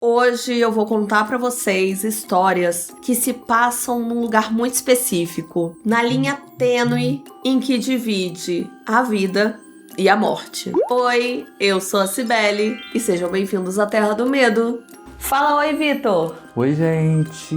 Hoje eu vou contar pra vocês histórias que se passam num lugar muito específico, na linha tênue em que divide a vida e a morte. Oi, eu sou a Cibele e sejam bem-vindos à Terra do Medo. Fala oi, Vitor! Oi, gente!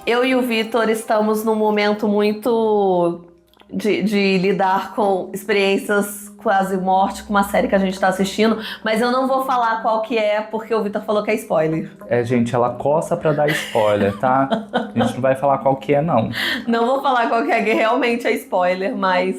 Eu e o Vitor estamos num momento muito de lidar com experiências quase morte com uma série que a gente tá assistindo, mas eu não vou falar qual que é, porque o Vitor falou que é spoiler. Gente, ela coça pra dar spoiler, tá? A gente não vai falar qual que é, não. Não vou falar qual que é, que realmente é spoiler, mas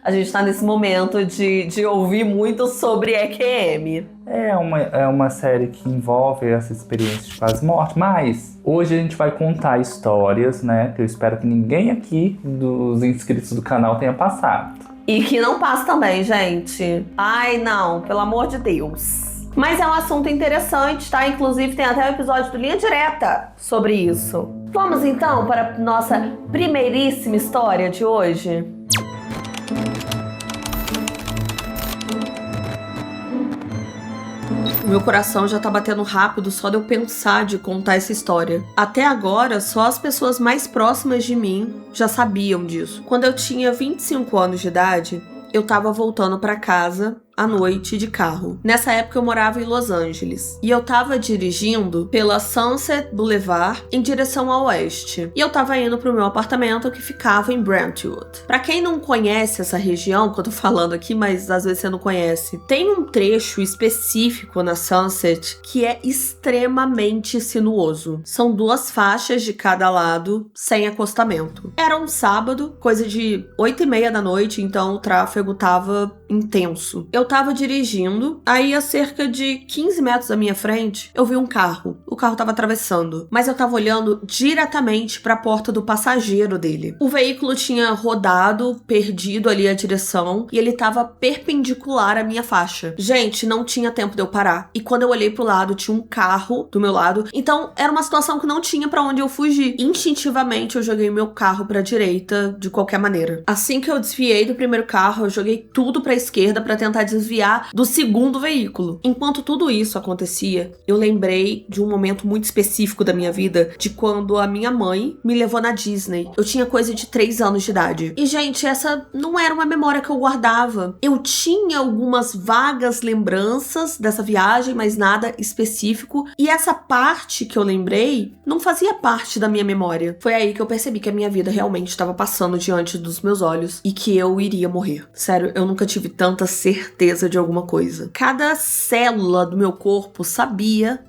a gente tá nesse momento de ouvir muito sobre EQM. É uma série que envolve essa experiência de quase morte, mas hoje a gente vai contar histórias, né? Que eu espero que ninguém aqui dos inscritos do canal tenha passado. E que não passa também, gente. Ai, não, pelo amor de Deus. Mas é um assunto interessante, tá? Inclusive tem até um episódio do Linha Direta sobre isso. Vamos então para a nossa primeiríssima história de hoje? Meu coração já tá batendo rápido só de eu pensar de contar essa história. Até agora, só as pessoas mais próximas de mim já sabiam disso. Quando eu tinha 25 anos de idade, eu tava voltando pra casa à noite de carro. Nessa época eu morava em Los Angeles e eu tava dirigindo pela Sunset Boulevard em direção ao oeste. E eu tava indo pro meu apartamento que ficava em Brentwood. Pra quem não conhece essa região que eu tô falando aqui, mas às vezes você não conhece, tem um trecho específico na Sunset que é extremamente sinuoso. São 2 faixas de cada lado, sem acostamento. Era um sábado, coisa de 8h30 da noite, então o tráfego tava intenso. Eu tava dirigindo, aí a cerca de 15 metros da minha frente, eu vi um carro. O carro tava atravessando, mas eu tava olhando diretamente pra porta do passageiro dele. O veículo tinha rodado, perdido ali a direção, e ele tava perpendicular à minha faixa. Gente, não tinha tempo de eu parar. E quando eu olhei pro lado, tinha um carro do meu lado, então era uma situação que não tinha pra onde eu fugir. Instintivamente, eu joguei meu carro pra direita, de qualquer maneira. Assim que eu desviei do primeiro carro, eu joguei tudo pra esquerda pra tentar desviar do segundo veículo. Enquanto tudo isso acontecia, eu lembrei de um momento muito específico da minha vida, de quando a minha mãe me levou na Disney. Eu tinha coisa de 3 anos de idade. E, gente, essa não era uma memória que eu guardava. Eu tinha algumas vagas lembranças dessa viagem, mas nada específico. E essa parte que eu lembrei não fazia parte da minha memória. Foi aí que eu percebi que a minha vida realmente estava passando diante dos meus olhos e que eu iria morrer. Sério, eu nunca tive tanta certeza de alguma coisa. Cada célula do meu corpo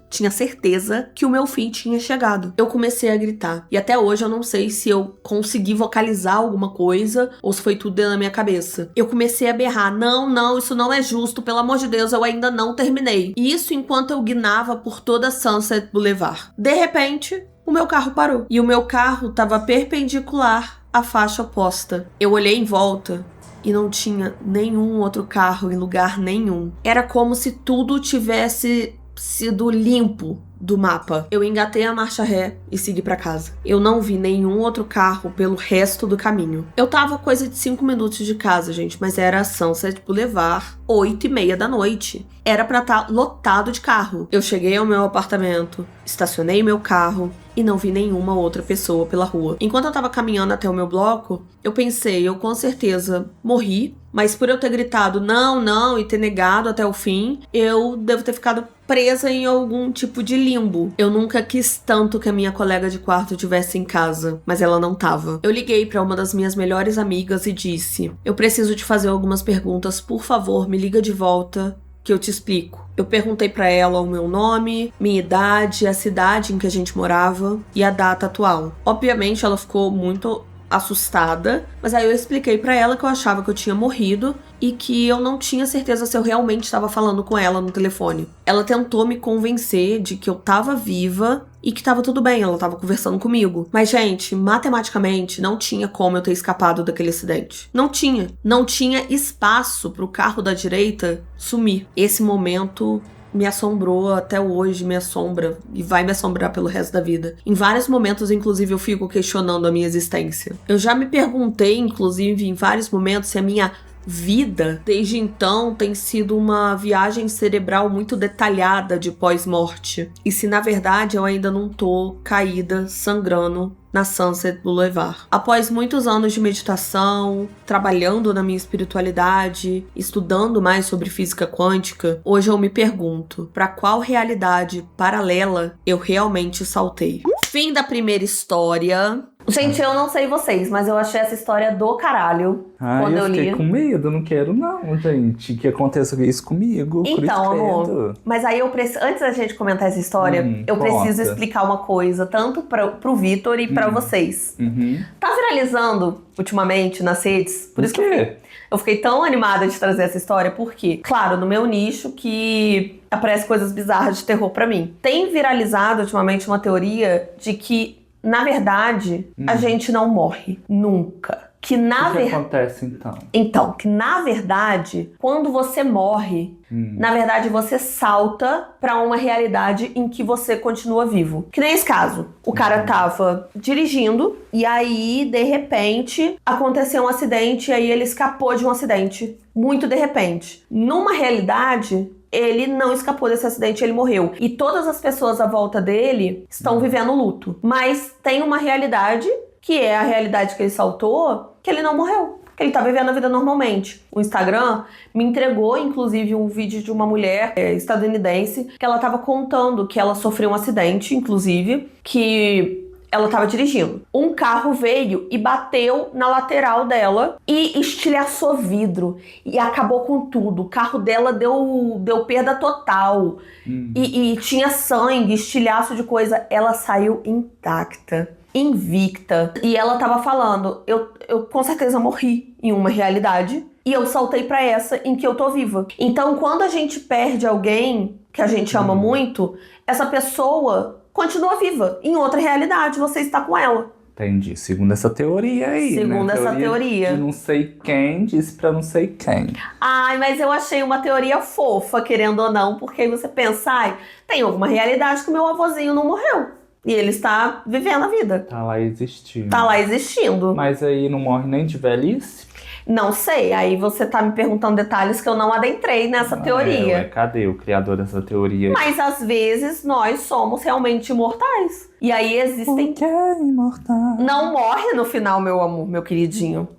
tinha certeza que o meu fim tinha chegado. Eu comecei a gritar. E até hoje eu não sei se eu consegui vocalizar alguma coisa ou se foi tudo dentro da minha cabeça. Eu comecei a berrar: não, isso não é justo, pelo amor de Deus, eu ainda não terminei. E isso enquanto eu guinava por toda a Sunset Boulevard. De repente, o meu carro parou. E o meu carro estava perpendicular à faixa oposta. Eu olhei em volta e não tinha nenhum outro carro em lugar nenhum. Era como se tudo tivesse sido limpo do mapa. Eu engatei a marcha ré e segui pra casa. Eu não vi nenhum outro carro pelo resto do caminho. Eu tava coisa de 5 minutos de casa, gente, mas era a Sunset Boulevard, 8h30 da noite. Era pra estar lotado de carro. Eu cheguei ao meu apartamento, estacionei meu carro e não vi nenhuma outra pessoa pela rua. Enquanto eu tava caminhando até o meu bloco, eu pensei, eu com certeza morri, mas por eu ter gritado não e ter negado até o fim, eu devo ter ficado presa em algum tipo de limbo. Eu nunca quis tanto que a minha colega de quarto estivesse em casa, mas ela não tava. Eu liguei pra uma das minhas melhores amigas e disse: eu preciso te fazer algumas perguntas, por favor, me liga de volta que eu te explico. Eu perguntei pra ela o meu nome, minha idade, a cidade em que a gente morava e a data atual. Obviamente ela ficou muito assustada, mas aí eu expliquei pra ela que eu achava que eu tinha morrido e que eu não tinha certeza se eu realmente estava falando com ela no telefone. Ela tentou me convencer de que eu tava viva e que tava tudo bem, ela tava conversando comigo. Mas, gente, matematicamente não tinha como eu ter escapado daquele acidente. Não tinha. Não tinha espaço pro carro da direita sumir. Esse momento me assombrou até hoje, me assombra e vai me assombrar pelo resto da vida. Em vários momentos, inclusive, eu fico questionando a minha existência. Eu já me perguntei, inclusive, em vários momentos, se a minha vida, desde então tem sido uma viagem cerebral muito detalhada de pós-morte. E se na verdade eu ainda não tô caída, sangrando na Sunset Boulevard. Após muitos anos de meditação, trabalhando na minha espiritualidade, estudando mais sobre física quântica, hoje eu me pergunto, para qual realidade paralela eu realmente saltei? Fim da primeira história. Gente, eu não sei vocês, mas eu achei essa história do caralho quando eu li. Eu fiquei com medo, não quero não, gente, que aconteça isso comigo. Então, amor, mas aí eu preciso, antes da gente comentar essa história, eu preciso explicar uma coisa, tanto pro Vitor e pra vocês. Tá viralizando ultimamente nas redes, por isso que eu fiquei tão animada de trazer essa história, porque, claro, no meu nicho que aparece coisas bizarras de terror pra mim. Tem viralizado ultimamente uma teoria de que, na verdade, a gente não morre nunca. O que acontece então? Então, que na verdade, quando você morre, na verdade você salta pra uma realidade em que você continua vivo. Que nem esse caso. O cara tava dirigindo e aí, de repente, aconteceu um acidente e aí ele escapou de um acidente. Muito de repente. Numa realidade, ele não escapou desse acidente, ele morreu. E todas as pessoas à volta dele estão vivendo luto. Mas tem uma realidade, que é a realidade que ele saltou, que ele não morreu. Que ele tá vivendo a vida normalmente. O Instagram me entregou, inclusive, um vídeo de uma mulher estadunidense, que ela tava contando que ela sofreu um acidente, inclusive, que ela tava dirigindo. Um carro veio e bateu na lateral dela e estilhaçou vidro. E acabou com tudo. O carro dela deu perda total. E tinha sangue, estilhaço de coisa. Ela saiu intacta, invicta. E ela tava falando, eu com certeza morri em uma realidade. E eu saltei pra essa em que eu tô viva. Então, quando a gente perde alguém que a gente ama muito, essa pessoa continua viva. Em outra realidade, você está com ela. Entendi. Segundo essa teoria aí, Segundo essa teoria. De não sei quem disse pra não sei quem. Ai, mas eu achei uma teoria fofa, querendo ou não, porque aí você pensa, tem alguma realidade que o meu avôzinho não morreu. E ele está vivendo a vida. Tá lá existindo. Tá lá existindo. Mas aí não morre nem de velhice? Não sei, aí você tá me perguntando detalhes que eu não adentrei nessa teoria. Cadê o criador dessa teoria? Mas às vezes nós somos realmente imortais. E aí existem... O que é imortal? Não morre no final, meu amor, meu queridinho.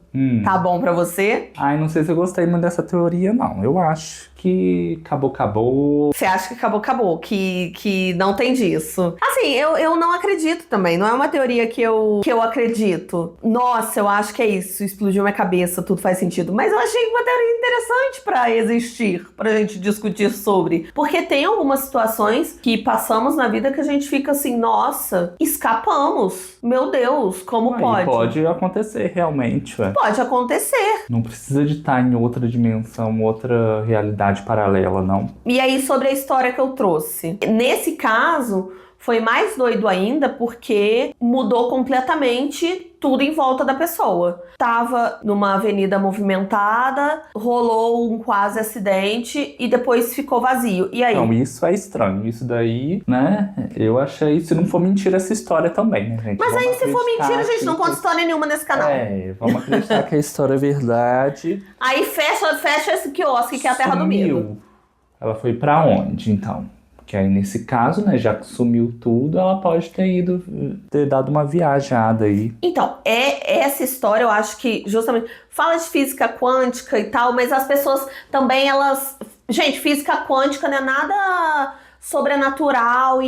Tá bom pra você? Ai, não sei se eu gostei muito dessa teoria, não. Eu acho que acabou. Você acha que acabou, que não tem disso? Assim, eu não acredito também. Não é uma teoria que eu acredito. Nossa, eu acho que é isso. Explodiu minha cabeça, tudo faz sentido. Mas eu achei uma teoria interessante pra existir, pra gente discutir sobre. Porque tem algumas situações que passamos na vida que a gente fica assim, nossa, escapamos. Meu Deus, como pode? Pode acontecer realmente, ué. Pode acontecer. Não precisa de estar em outra dimensão, outra realidade paralela, não. E aí, sobre a história que eu trouxe. Nesse caso, foi mais doido ainda porque mudou completamente tudo em volta da pessoa. Tava numa avenida movimentada, rolou um quase acidente e depois ficou vazio. E aí? Não, isso é estranho. Isso daí, né? Eu achei, se não for mentira, essa história também, né, gente? Mas aí, se for mentira, a gente não conta história nenhuma nesse canal. Vamos acreditar que a história é verdade. Aí fecha esse quiosque que é a terra do medo. Ela foi pra onde, então? Que aí, nesse caso, né, já que sumiu tudo, ela pode ter dado uma viajada aí. Então, essa história, eu acho que justamente fala de física quântica e tal, mas as pessoas também, elas... Gente, física quântica não é nada sobrenatural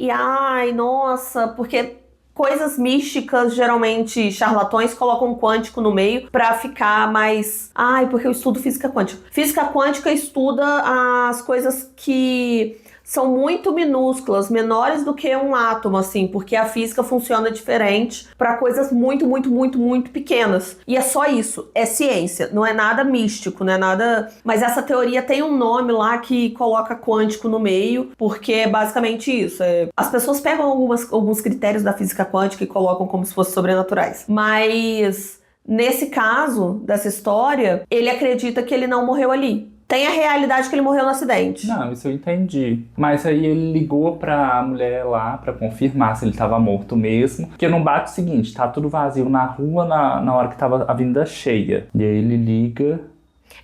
ai, nossa, porque... Coisas místicas, geralmente charlatões colocam quântico no meio pra ficar mais... porque eu estudo física quântica. Física quântica estuda as coisas que são muito minúsculas, menores do que um átomo, assim, porque a física funciona diferente pra coisas muito, muito, muito, muito pequenas. E é só isso, é ciência, não é nada místico, não é nada... Mas essa teoria tem um nome lá que coloca quântico no meio, porque é basicamente isso. As pessoas pegam alguns critérios da física quântica e colocam como se fossem sobrenaturais. Mas... Nesse caso, dessa história, ele acredita que ele não morreu ali. Tem a realidade que ele morreu no acidente. Não, isso eu entendi. Mas aí ele ligou pra mulher lá pra confirmar se ele tava morto mesmo. Porque não bate o seguinte, tá tudo vazio na rua na hora que tava a avenida cheia. E aí ele liga...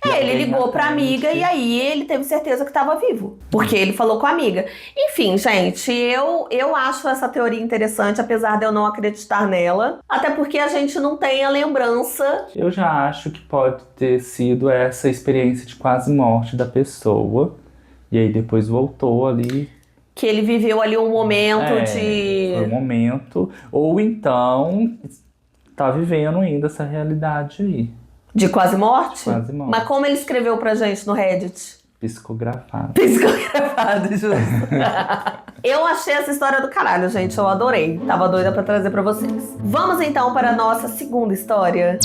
Ele ligou pra amiga e aí ele teve certeza que estava vivo. Porque ele falou com a amiga. Enfim, gente, eu acho essa teoria interessante, apesar de eu não acreditar nela. Até porque a gente não tem a lembrança. Eu já acho que pode ter sido essa experiência de quase morte da pessoa. E aí depois voltou ali. Que ele viveu ali um momento Foi um momento. Ou então tá vivendo ainda essa realidade aí. De quase morte? Quase morte. Mas como ele escreveu pra gente no Reddit? Psicografado. Psicografado, justo. Eu achei essa história do caralho, gente. Eu adorei. Tava doida pra trazer pra vocês. Vamos então para a nossa segunda história.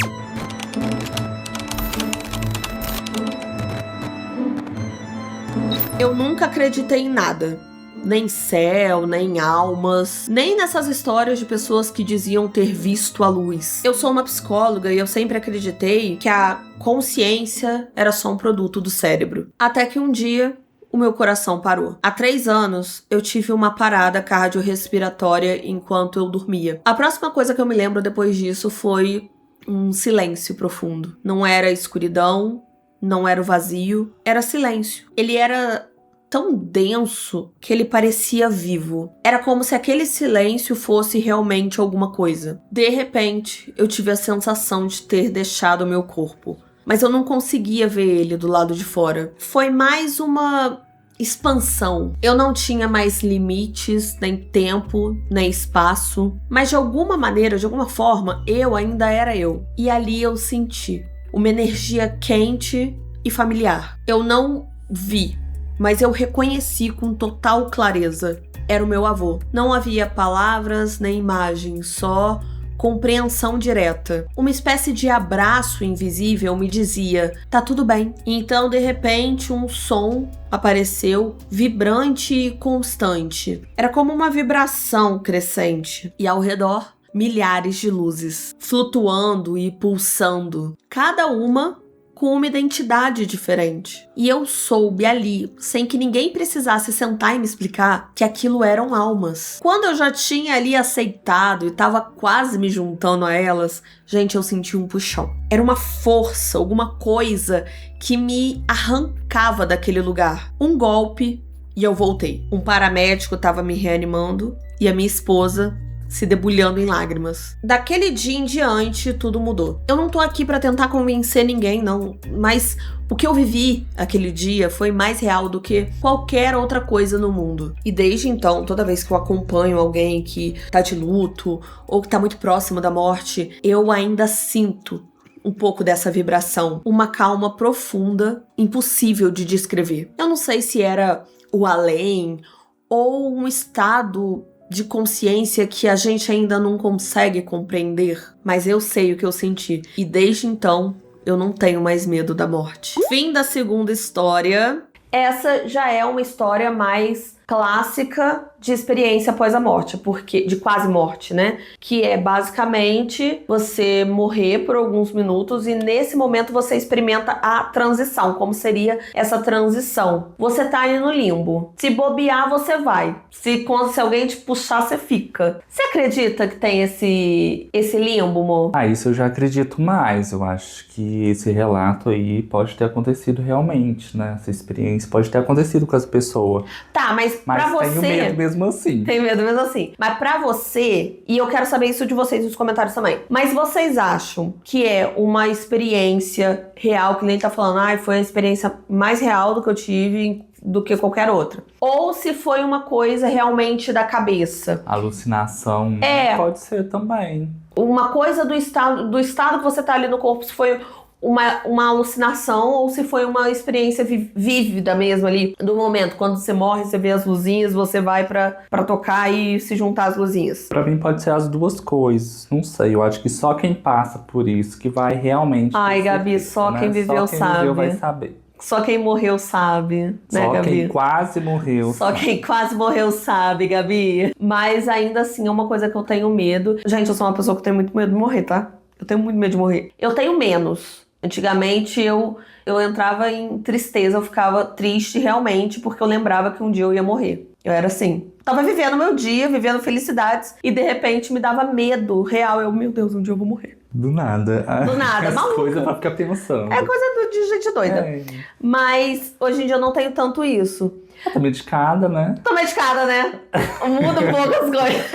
Eu nunca acreditei em nada. Nem céu, nem almas, nem nessas histórias de pessoas que diziam ter visto a luz. Eu sou uma psicóloga e eu sempre acreditei que a consciência era só um produto do cérebro. Até que um dia, o meu coração parou. Há 3 anos, eu tive uma parada cardiorrespiratória enquanto eu dormia. A próxima coisa que eu me lembro depois disso foi um silêncio profundo. Não era escuridão, não era o vazio, era silêncio. Ele era tão denso que ele parecia vivo. Era como se aquele silêncio fosse realmente alguma coisa. De repente, eu tive a sensação de ter deixado o meu corpo, mas eu não conseguia ver ele do lado de fora. Foi mais uma expansão. Eu não tinha mais limites, nem tempo, nem espaço, mas de alguma maneira, de alguma forma, eu ainda era eu. E ali eu senti uma energia quente e familiar. Eu não vi, mas eu reconheci com total clareza. Era o meu avô. Não havia palavras nem imagens, só compreensão direta. Uma espécie de abraço invisível me dizia, tá tudo bem. Então, de repente, um som apareceu, vibrante e constante. Era como uma vibração crescente. E ao redor, milhares de luzes, flutuando e pulsando. Cada uma com uma identidade diferente. E eu soube ali, sem que ninguém precisasse sentar e me explicar, que aquilo eram almas. Quando eu já tinha ali aceitado e tava quase me juntando a elas, gente, eu senti um puxão. Era uma força, alguma coisa que me arrancava daquele lugar. Um golpe e eu voltei. Um paramédico tava me reanimando e a minha esposa se debulhando em lágrimas. Daquele dia em diante, tudo mudou. Eu não tô aqui pra tentar convencer ninguém, não, mas o que eu vivi aquele dia foi mais real do que qualquer outra coisa no mundo. E desde então, toda vez que eu acompanho alguém que tá de luto ou que tá muito próximo da morte, eu ainda sinto um pouco dessa vibração, uma calma profunda, impossível de descrever. Eu não sei se era o além ou um estado de consciência que a gente ainda não consegue compreender, mas eu sei o que eu senti. E desde então, eu não tenho mais medo da morte. Fim da segunda história. Essa já é uma história mais clássica de experiência após a morte, porque de quase morte, né? Que é basicamente você morrer por alguns minutos e nesse momento você experimenta a transição. Como seria essa transição? Você tá aí no limbo. Se bobear, você vai. Se alguém te puxar, você fica. Você acredita que tem esse limbo, amor? Isso eu já acredito mais. Eu acho que esse relato aí pode ter acontecido realmente, né? Essa experiência pode ter acontecido com as pessoas. Tá, mas pra você... tenho medo mesmo assim. Tem medo mesmo assim. Mas pra você, e eu quero saber isso de vocês nos comentários também, mas vocês acham que é uma experiência real, que nem tá falando, foi a experiência mais real do que eu tive do que qualquer outra? Ou se foi uma coisa realmente da cabeça? Alucinação pode ser também. Uma coisa do estado que você tá ali no corpo, se foi uma alucinação ou se foi uma experiência vívida mesmo ali do momento. Quando você morre, você vê as luzinhas, você vai pra tocar e se juntar as luzinhas. Pra mim pode ser as duas coisas. Não sei, eu acho que só quem passa por isso que vai realmente... Ai, Gabi, só quem viveu sabe. Só quem viveu vai saber. Só quem morreu sabe, né, Gabi? Só quem quase morreu. Só quem quase morreu sabe, Gabi. Mas ainda assim é uma coisa que eu tenho medo. Gente, eu sou uma pessoa que tem muito medo de morrer, tá? Eu tenho muito medo de morrer. Eu tenho menos Antigamente eu entrava em tristeza, eu ficava triste realmente, porque eu lembrava que um dia eu ia morrer. Eu era assim. Tava vivendo meu dia, vivendo felicidades, e de repente me dava medo real. Meu Deus, um dia eu vou morrer. Do nada. Do nada, As maluca. coisas pra ficar pensando. É coisa de gente doida. É. Mas hoje em dia eu não tenho tanto isso. Tá medicada, né? Tô medicada, né? Muda um pouco as coisas.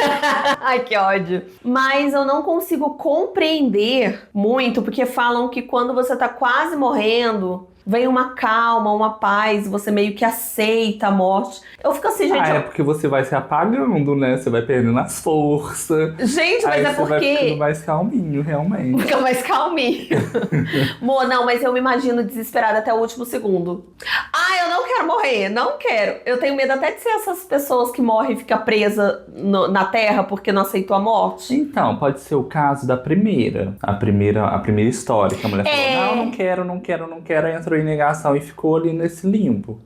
Ai, que ódio. Mas eu não consigo compreender muito, porque falam que quando você tá quase morrendo, vem uma calma, uma paz, você meio que aceita a morte. Eu fico assim, gente. É porque você vai se apagando, né? Você vai perdendo as forças. Gente, mas aí é você vai porque. ficando mais calminho, realmente. Fica mais calminho. Mo, não, mas eu me imagino desesperada até o último segundo. Eu não quero morrer, não quero. Eu tenho medo até de ser essas pessoas que morrem e ficam presas na terra porque não aceitou a morte. Então, pode ser o caso da primeira. A primeira história que a mulher falou, não quero, aí entrou em negação e ficou ali nesse limbo.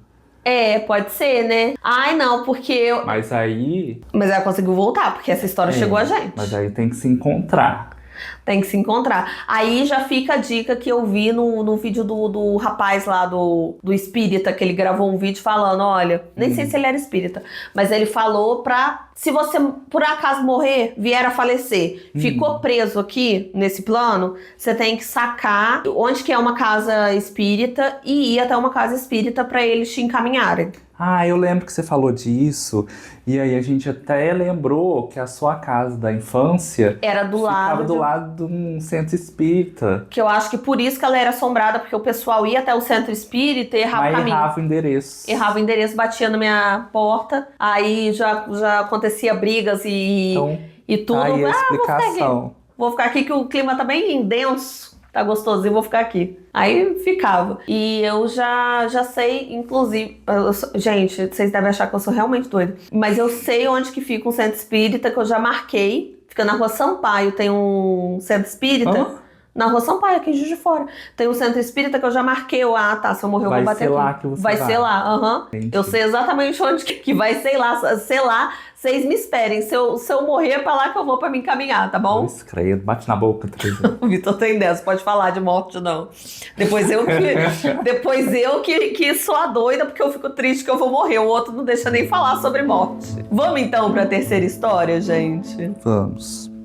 Pode ser, né? Ai, não, porque eu... Mas aí... Mas ela conseguiu voltar, porque essa história chegou a gente. Mas aí tem que se encontrar. Tem que se encontrar. Aí já fica a dica que eu vi no vídeo do rapaz lá do espírita, que ele gravou um vídeo falando, olha, nem sei se ele era espírita, mas ele falou pra, se você por acaso morrer, vier a falecer, ficou preso aqui nesse plano, você tem que sacar onde que é uma casa espírita e ir até uma casa espírita pra eles te encaminharem. Eu lembro que você falou disso, e aí a gente até lembrou que a sua casa da infância era ficava do lado de um centro espírita. Que eu acho que por isso que ela era assombrada, porque o pessoal ia até o centro espírita e errava o caminho. Errava o endereço. Errava o endereço, batia na minha porta, aí já acontecia brigas e tudo. Aí a explicação. Vou ficar aqui que o clima tá bem denso. Tá gostosinho, vou ficar aqui. Aí ficava. E eu já sei, inclusive... gente, vocês devem achar que eu sou realmente doida. Mas eu sei onde que fica um centro espírita, que eu já marquei. Fica na rua Sampaio, tem um centro espírita. Na rua Sampaio, aqui em Juiz de Fora. Tem um centro espírita que eu já marquei. Se eu morrer eu vou bater aqui. Lá que você vai ser lá, Eu sei exatamente onde que vai ser lá. Sei lá, vocês me esperem. Se eu morrer, é pra lá que eu vou pra me encaminhar, tá bom? Credo, bate na boca. O Vitor tem dessa, pode falar de morte, não. Depois eu que sou a doida, porque eu fico triste que eu vou morrer. O outro não deixa nem falar sobre morte. Vamos então pra terceira história, gente? Vamos.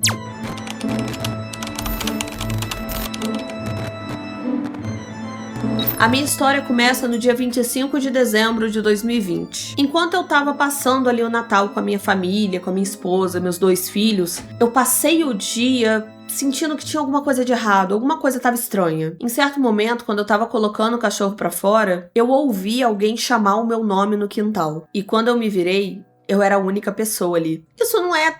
A minha história começa no dia 25 de dezembro de 2020. Enquanto eu tava passando ali o Natal com a minha família, com a minha esposa, meus 2 filhos, eu passei o dia sentindo que tinha alguma coisa de errado, alguma coisa tava estranha. Em certo momento, quando eu tava colocando o cachorro pra fora, eu ouvi alguém chamar o meu nome no quintal. E quando eu me virei, eu era a única pessoa ali. Isso não é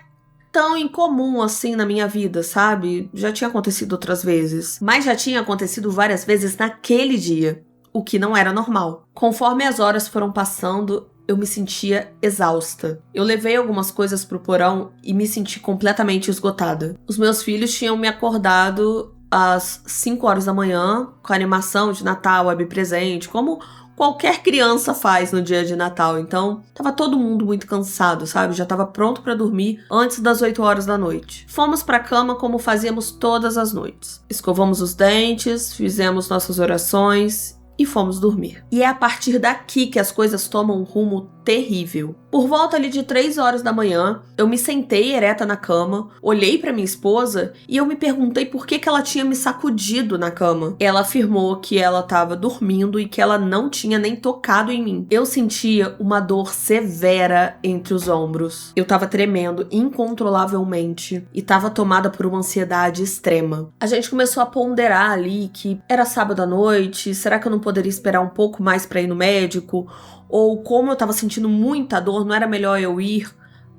tão incomum assim na minha vida, sabe? Já tinha acontecido outras vezes. Mas já tinha acontecido várias vezes naquele dia, o que não era normal. Conforme as horas foram passando, eu me sentia exausta. Eu levei algumas coisas pro porão e me senti completamente esgotada. Os meus filhos tinham me acordado às 5 horas da manhã, com a animação de Natal, web presente, como qualquer criança faz no dia de Natal. Então, tava todo mundo muito cansado, sabe? Já tava pronto pra dormir antes das 8 horas da noite. Fomos pra cama como fazíamos todas as noites. Escovamos os dentes, fizemos nossas orações e fomos dormir. E é a partir daqui que as coisas tomam um rumo terrível. Por volta ali de 3 horas da manhã, eu me sentei ereta na cama, olhei pra minha esposa e eu me perguntei por que ela tinha me sacudido na cama. Ela afirmou que ela estava dormindo e que ela não tinha nem tocado em mim. Eu sentia uma dor severa entre os ombros. Eu tava tremendo incontrolavelmente e tava tomada por uma ansiedade extrema. A gente começou a ponderar ali que era sábado à noite, será que eu não poderia esperar um pouco mais pra ir no médico? Ou como eu tava sentindo muita dor, não era melhor eu ir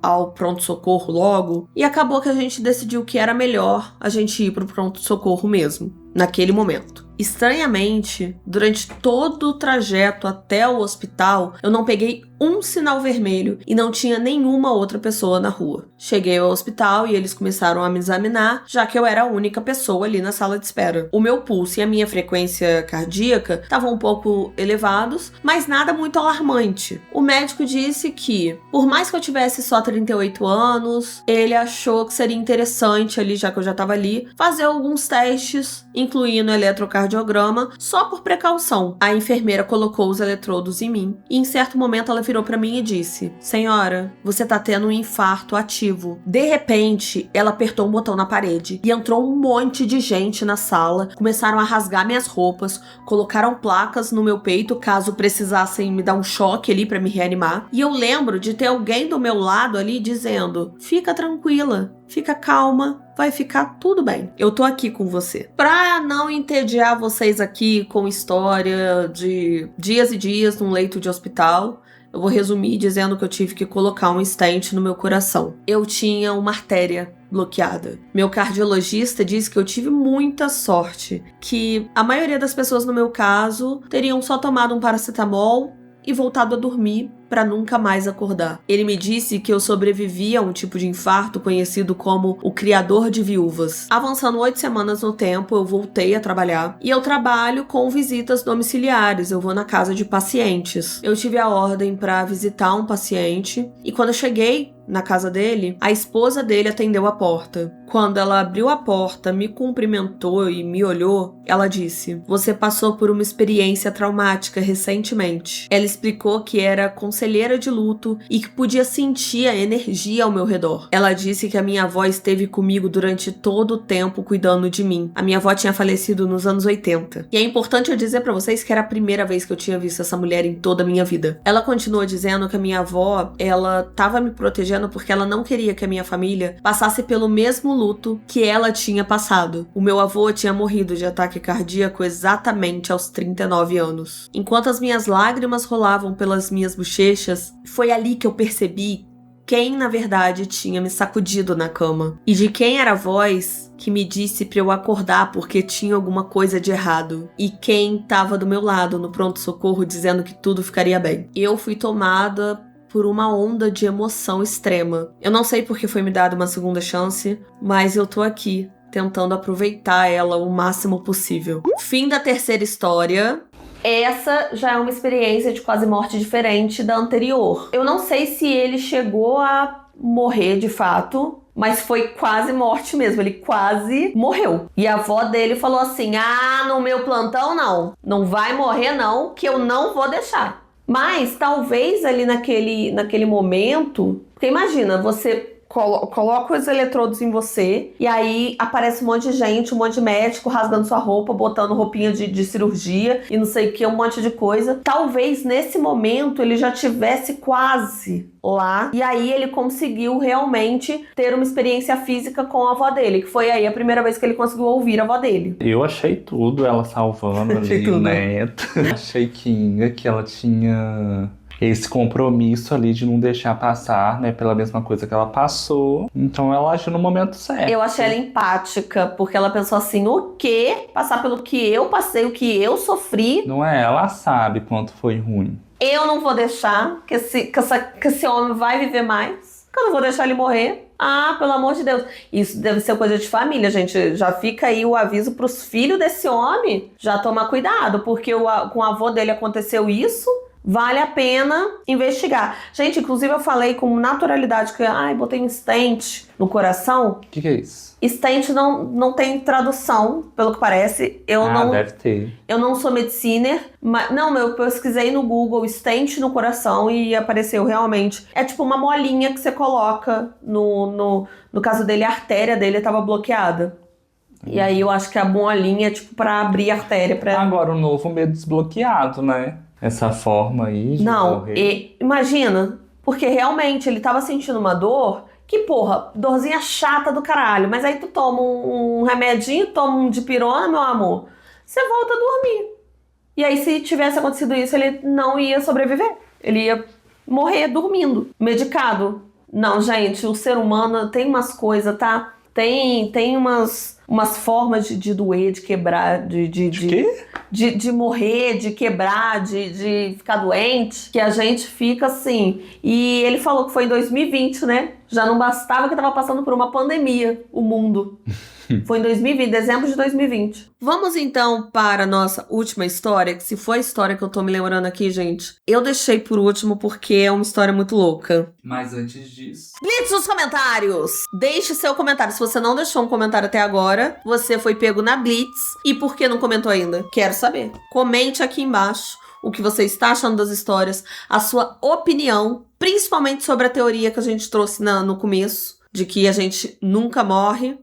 ao pronto-socorro logo? E acabou que a gente decidiu que era melhor a gente ir pro pronto-socorro mesmo, naquele momento. Estranhamente, durante todo o trajeto até o hospital, eu não peguei um sinal vermelho e não tinha nenhuma outra pessoa na rua. Cheguei ao hospital e eles começaram a me examinar, já que eu era a única pessoa ali na sala de espera. O meu pulso e a minha frequência cardíaca estavam um pouco elevados, mas nada muito alarmante. O médico disse que, por mais que eu tivesse só 38 anos, ele achou que seria interessante ali, já que eu já estava ali, fazer alguns testes em incluindo o eletrocardiograma, só por precaução. A enfermeira colocou os eletrodos em mim e em certo momento ela virou pra mim e disse: "Senhora, você tá tendo um infarto ativo." De repente, ela apertou um botão na parede e entrou um monte de gente na sala, começaram a rasgar minhas roupas, colocaram placas no meu peito caso precisassem me dar um choque ali pra me reanimar. E eu lembro de ter alguém do meu lado ali dizendo: "Fica tranquila, fica calma, vai ficar tudo bem. Eu tô aqui com você." Pra não entediar vocês aqui com história de dias e dias num leito de hospital, eu vou resumir dizendo que eu tive que colocar um stent no meu coração. Eu tinha uma artéria bloqueada. Meu cardiologista disse que eu tive muita sorte, que a maioria das pessoas no meu caso teriam só tomado um paracetamol e voltado a dormir para nunca mais acordar. Ele me disse que eu sobrevivi a um tipo de infarto conhecido como o criador de viúvas. Avançando 8 semanas no tempo, eu voltei a trabalhar e eu trabalho com visitas domiciliares, eu vou na casa de pacientes. Eu tive a ordem para visitar um paciente e quando eu cheguei na casa dele, a esposa dele atendeu a porta. Quando ela abriu a porta, me cumprimentou e me olhou, ela disse: "Você passou por uma experiência traumática recentemente." Ela explicou que era conselheira de luto e que podia sentir a energia ao meu redor. Ela disse que a minha avó esteve comigo durante todo o tempo cuidando de mim. A minha avó tinha falecido nos anos 80. E é importante eu dizer pra vocês que era a primeira vez que eu tinha visto essa mulher em toda a minha vida. Ela continua dizendo que a minha avó, ela tava me protegendo porque ela não queria que a minha família passasse pelo mesmo luto que ela tinha passado. O meu avô tinha morrido de ataque cardíaco exatamente aos 39 anos. Enquanto as minhas lágrimas rolavam pelas minhas bochechas, foi ali que eu percebi quem, na verdade, tinha me sacudido na cama. E de quem era a voz que me disse pra eu acordar porque tinha alguma coisa de errado. E quem tava do meu lado no pronto-socorro dizendo que tudo ficaria bem. Eu fui tomada por uma onda de emoção extrema. Eu não sei porque foi me dada uma segunda chance, mas eu tô aqui tentando aproveitar ela o máximo possível. Fim da terceira história. Essa já é uma experiência de quase morte diferente da anterior. Eu não sei se ele chegou a morrer de fato, mas foi quase morte mesmo, ele quase morreu. E a avó dele falou assim: "Ah, no meu plantão não vai morrer não, que eu não vou deixar." Mas talvez ali naquele momento, porque imagina, você coloca os eletrodos em você e aí aparece um monte de gente, um monte de médico rasgando sua roupa, botando roupinha de cirurgia e não sei o que, um monte de coisa. Talvez nesse momento ele já tivesse quase lá e aí ele conseguiu realmente ter uma experiência física com a avó dele, que foi aí a primeira vez que ele conseguiu ouvir a avó dele. Eu achei tudo, ela salvando ali o neto. Achei que ela tinha esse compromisso ali de não deixar passar, né, pela mesma coisa que ela passou. Então ela agiu no momento certo. Eu achei ela empática, porque ela pensou assim: o quê? Passar pelo que eu passei, o que eu sofri? Não é? Ela sabe quanto foi ruim. Eu não vou deixar que esse homem vai viver mais. Que eu não vou deixar ele morrer. Ah, pelo amor de Deus. Isso deve ser coisa de família, gente. Já fica aí o aviso pros filhos desse homem. Já tomar cuidado, porque com o avô dele aconteceu isso. Vale a pena investigar. Gente, inclusive eu falei com naturalidade que botei um stent no coração. O que é isso? Stent não tem tradução, pelo que parece. Deve ter. Eu não sou mediciner, mas eu pesquisei no Google stent no coração e apareceu realmente. É tipo uma molinha que você coloca no caso dele, a artéria dele estava bloqueada. E aí eu acho que a molinha é tipo pra abrir a artéria. Agora o novo meio desbloqueado, né? Essa forma aí de morrer. Imagina, porque realmente ele tava sentindo uma dor que, porra, dorzinha chata do caralho. Mas aí tu toma um remedinho, toma um dipirona, meu amor, você volta a dormir. E aí se tivesse acontecido isso, ele não ia sobreviver. Ele ia morrer dormindo, medicado. Não, gente, o ser humano tem umas coisas, tá? Tem umas formas de doer, de quebrar, de morrer, de quebrar, de ficar doente, que a gente fica assim. E ele falou que foi em 2020, né? Já não bastava que tava passando por uma pandemia, o mundo. Foi em 2020, dezembro de 2020. Vamos então para a nossa última história, que se for a história que eu tô me lembrando aqui, gente, eu deixei por último porque é uma história muito louca. Mas antes disso... Blitz nos comentários! Deixe seu comentário. Se você não deixou um comentário até agora, você foi pego na Blitz. E por que não comentou ainda? Quero saber. Comente aqui embaixo o que você está achando das histórias, a sua opinião, principalmente sobre a teoria que a gente trouxe no começo, de que a gente nunca morre.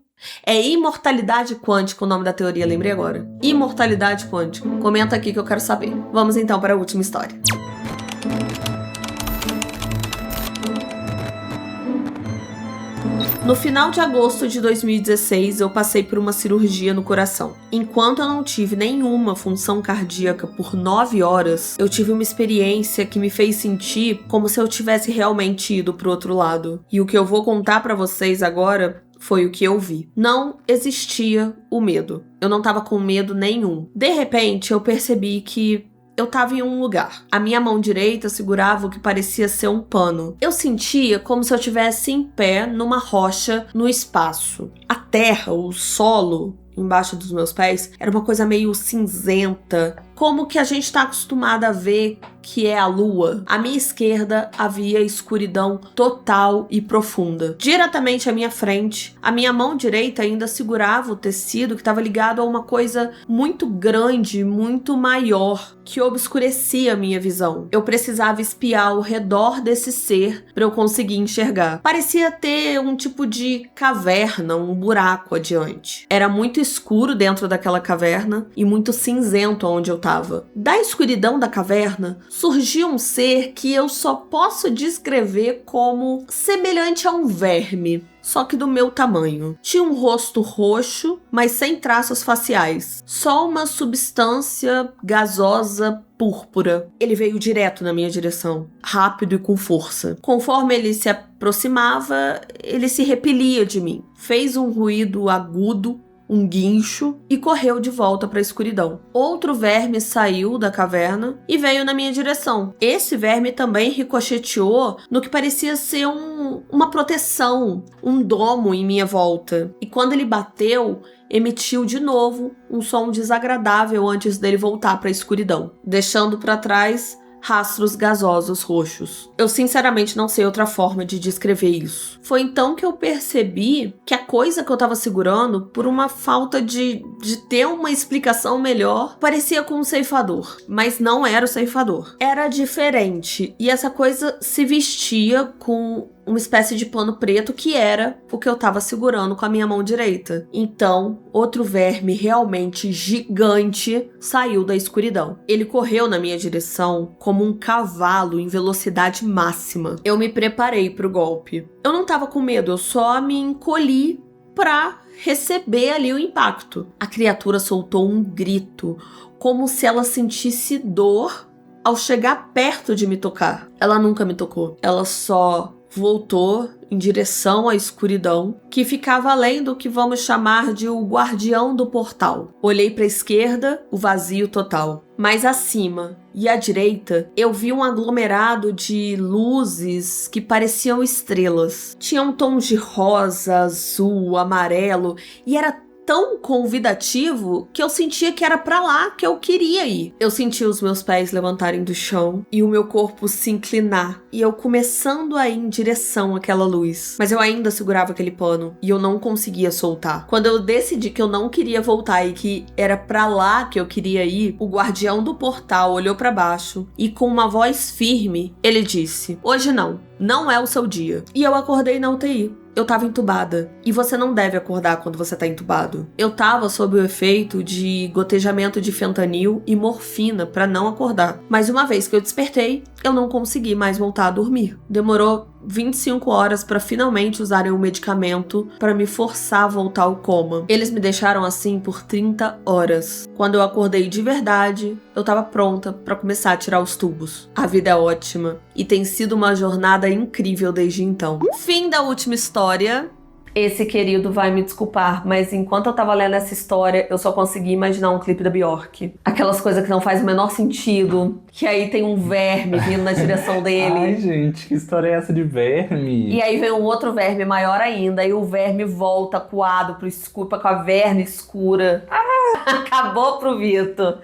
É imortalidade quântica o nome da teoria, lembrei agora. Imortalidade quântica. Comenta aqui que eu quero saber. Vamos então para a última história. No final de agosto de 2016, eu passei por uma cirurgia no coração. Enquanto eu não tive nenhuma função cardíaca por 9 horas, eu tive uma experiência que me fez sentir como se eu tivesse realmente ido pro outro lado. E o que eu vou contar pra vocês agora foi o que eu vi. Não existia o medo. Eu não tava com medo nenhum. De repente, eu percebi que eu tava em um lugar. A minha mão direita segurava o que parecia ser um pano. Eu sentia como se eu estivesse em pé numa rocha no espaço. A terra, o solo embaixo dos meus pés, era uma coisa meio cinzenta, como que a gente tá acostumado a ver que é a lua. À minha esquerda havia escuridão total e profunda. Diretamente à minha frente, a minha mão direita ainda segurava o tecido que estava ligado a uma coisa muito grande, muito maior, que obscurecia a minha visão. Eu precisava espiar ao redor desse ser para eu conseguir enxergar. Parecia ter um tipo de caverna, um buraco adiante. Era muito escuro dentro daquela caverna e muito cinzento onde eu estava. Da escuridão da caverna, surgiu um ser que eu só posso descrever como semelhante a um verme, só que do meu tamanho. Tinha um rosto roxo, mas sem traços faciais. Só uma substância gasosa púrpura. Ele veio direto na minha direção, rápido e com força. Conforme ele se aproximava, ele se repelia de mim. Fez um ruído agudo, um guincho, e correu de volta para a escuridão. Outro verme saiu da caverna e veio na minha direção. Esse verme também ricocheteou no que parecia ser uma proteção, um domo em minha volta. E quando ele bateu, emitiu de novo um som desagradável antes dele voltar para a escuridão, deixando para trás rastros gasosos roxos. Eu sinceramente não sei outra forma de descrever isso. Foi então que eu percebi que a coisa que eu tava segurando, por uma falta de ter uma explicação melhor, parecia com um ceifador, mas não era o ceifador. Era diferente, e essa coisa se vestia com uma espécie de pano preto que era o que eu tava segurando com a minha mão direita. Então, outro verme realmente gigante saiu da escuridão. Ele correu na minha direção como um cavalo em velocidade máxima. Eu me preparei pro golpe. Eu não tava com medo, eu só me encolhi pra receber ali o impacto. A criatura soltou um grito, como se ela sentisse dor ao chegar perto de me tocar. Ela nunca me tocou. Ela só voltou em direção à escuridão, que ficava além do que vamos chamar de o guardião do portal. Olhei para a esquerda, o vazio total. Mais acima e à direita, eu vi um aglomerado de luzes que pareciam estrelas. Tinham tons de rosa, azul, amarelo, e era tão convidativo que eu sentia que era pra lá que eu queria ir. Eu senti os meus pés levantarem do chão e o meu corpo se inclinar, e eu começando a ir em direção àquela luz. Mas eu ainda segurava aquele pano e eu não conseguia soltar. Quando eu decidi que eu não queria voltar e que era pra lá que eu queria ir, o guardião do portal olhou pra baixo e com uma voz firme, ele disse: "Hoje não é o seu dia." E eu acordei na UTI. Eu tava entubada. E você não deve acordar quando você tá entubado. Eu tava sob o efeito de gotejamento de fentanil e morfina pra não acordar. Mas uma vez que eu despertei, eu não consegui mais voltar a dormir. Demorou 25 horas pra finalmente usarem o medicamento pra me forçar a voltar ao coma. Eles me deixaram assim por 30 horas. Quando eu acordei de verdade, eu tava pronta pra começar a tirar os tubos. A vida é ótima e tem sido uma jornada incrível desde então. Fim da última história. Esse querido vai me desculpar, mas enquanto eu tava lendo essa história, eu só consegui imaginar um clipe da Bjork. Aquelas coisas que não fazem o menor sentido, que aí tem um verme vindo na direção dele. Ai, gente, que história é essa de verme? E aí vem um outro verme maior ainda, e o verme volta coado pro escuro, com a verme escura. Acabou pro Vitor.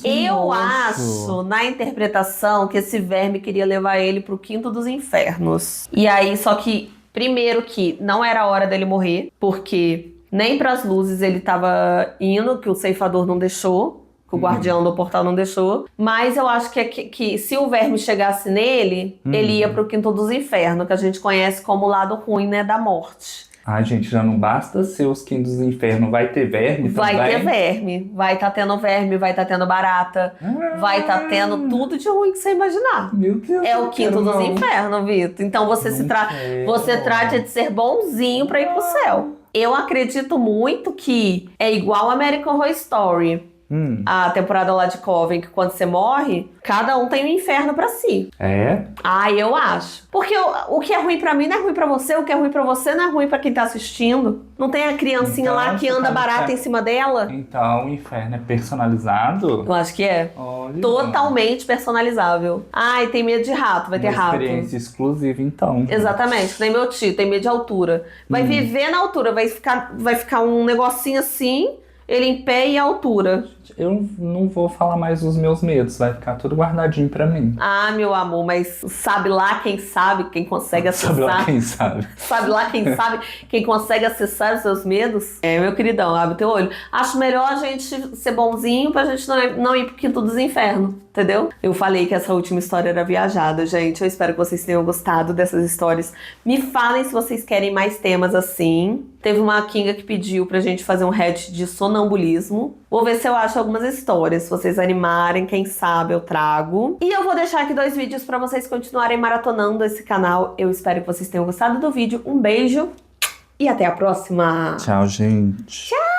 Eu acho, na interpretação, que esse verme queria levar ele pro quinto dos infernos. E aí, só que, primeiro que não era a hora dele morrer, porque nem pras luzes ele tava indo, que o ceifador não deixou, que o guardião do portal não deixou. Mas eu acho que se o verme chegasse nele, ele ia pro quinto dos infernos, que a gente conhece como o lado ruim, né, da morte. Ai, gente, já não basta ser os quintos do inferno, vai ter verme também? Vai ter verme, vai tá tendo verme, vai tá tendo barata, vai tá tendo tudo de ruim que você imaginar. Meu Deus, É o quinto dos infernos, Vitor. Então você você trata de ser bonzinho pra ir pro céu. Eu acredito muito que é igual American Horror Story. A temporada lá de Coven, que quando você morre, cada um tem um inferno pra si. É? Ah, eu acho. Porque o que é ruim pra mim não é ruim pra você, o que é ruim pra você não é ruim pra quem tá assistindo. Não tem a criancinha Então, lá que anda barata em cima dela? Então o inferno é personalizado? Eu acho que é. Olha. Totalmente personalizável. Ai, tem medo de rato, vai ter rato. Experiência exclusiva, então. Exatamente, nem meu tio, tem medo de altura. Vai viver na altura, vai ficar um negocinho assim, ele em pé e a altura. Eu não vou falar mais dos meus medos, vai ficar tudo guardadinho pra mim. Ah, meu amor, mas sabe lá quem sabe, quem consegue acessar. Sabe lá quem sabe. Sabe lá quem sabe, quem consegue acessar os seus medos? É, meu queridão, abre o teu olho. Acho melhor a gente ser bonzinho pra gente não ir pro quinto dos infernos, entendeu? Eu falei que essa última história era viajada, gente. Eu espero que vocês tenham gostado dessas histórias. Me falem se vocês querem mais temas assim. Teve uma Kinga que pediu pra gente fazer um head de sonambulismo. Vou ver se eu acho algumas histórias. Se vocês animarem, quem sabe eu trago. E eu vou deixar aqui 2 vídeos pra vocês continuarem maratonando esse canal. Eu espero que vocês tenham gostado do vídeo. Um beijo e até a próxima. Tchau, gente. Tchau!